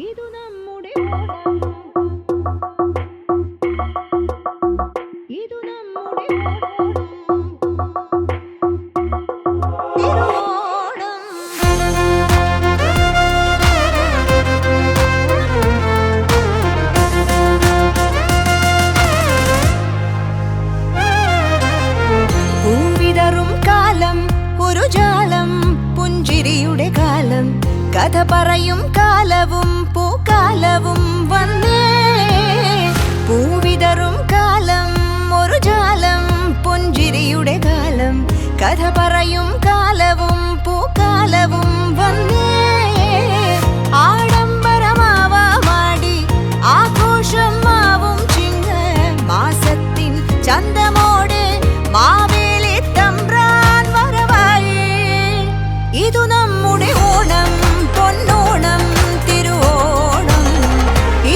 ഇതു നമ്മുടെ ഓണം, ഇതു നമ്മുടെ ഓണം, തിരുവോണം. പൂവിതറും കാലം ഒരു ജാലം, പുഞ്ചിരിയുടെ കാലം, കഥ പറയും കാലവും പൂക്കാലവും വന്നേ. പൂവിതറും കാലം ഒരു ജാലം, പുഞ്ചിരിയുടെ കാലം, കഥ പറയും കാലവും പൂക്കാലവും വന്നേ. ആഡംബരമാവാടി ആഘോഷം മാവും ചിങ്ങ മാസത്തിൻ ചന്തമോടെ മാവേലി തമ്പ്രാൻ വരവായി. ഇതു നമ്മുടെ ഓണം, പൊന്നോണം, തിരുവോണം.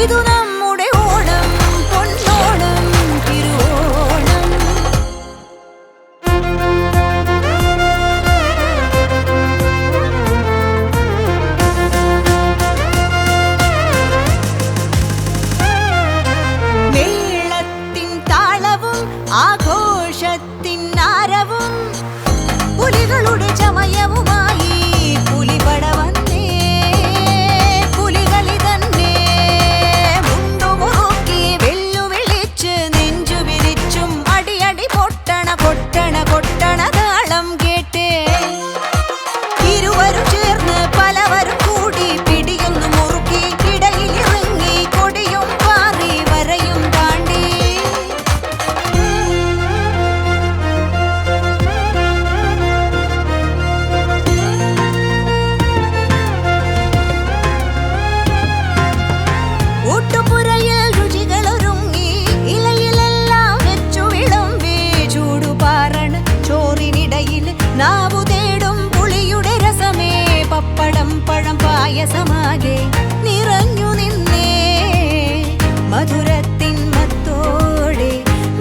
ഇതു നമ്മുടെ ഓണം, പൊന്നോണം, തിരുവോണം. മേളത്തിൻ താളവും ആഘോഷത്തിൻ ആരവും, പുലികളുടെ ചമയവുമായി പുലിപട വന്നേ. പുലികളി തന്നെ മുണ്ടുമുറുക്കി വെല്ലുവിളിച്ച് നെഞ്ചു വിരിച്ചും അടിയടി പൊട്ടണ പൊട്ടണ പൊട്ടണ താളം കേട്ടേ. ഇരുവരും ചേർന്ന് പലവരും കൂടി പിടിയൊന്നു മുറുക്കി ഇടയിലിറങ്ങി കൊടിയും പാറി വരയും താണ്ടി. ഊട്ടുപുരയിൽ രുചികളൊരുങ്ങി ഇലയിലെല്ലാം വെച്ചു വിളമ്പി. ചൂടുപാറണ ചോറിനിടയിൽ നാവു തേടും പുളിയുടെ രസമേ. പപ്പടം പഴം പായസമാകെ നിറഞ്ഞു നിന്നേ. മധുരത്തിൻ മത്തോടെ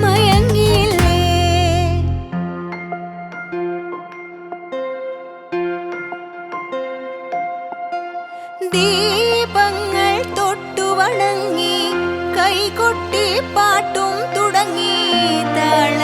മയങ്ങിയില്ലേ. ദീപങ്ങൾ തൊട്ടു വണങ്ങി കൈകൊട്ടി പാട്ടും തുടങ്ങി. താള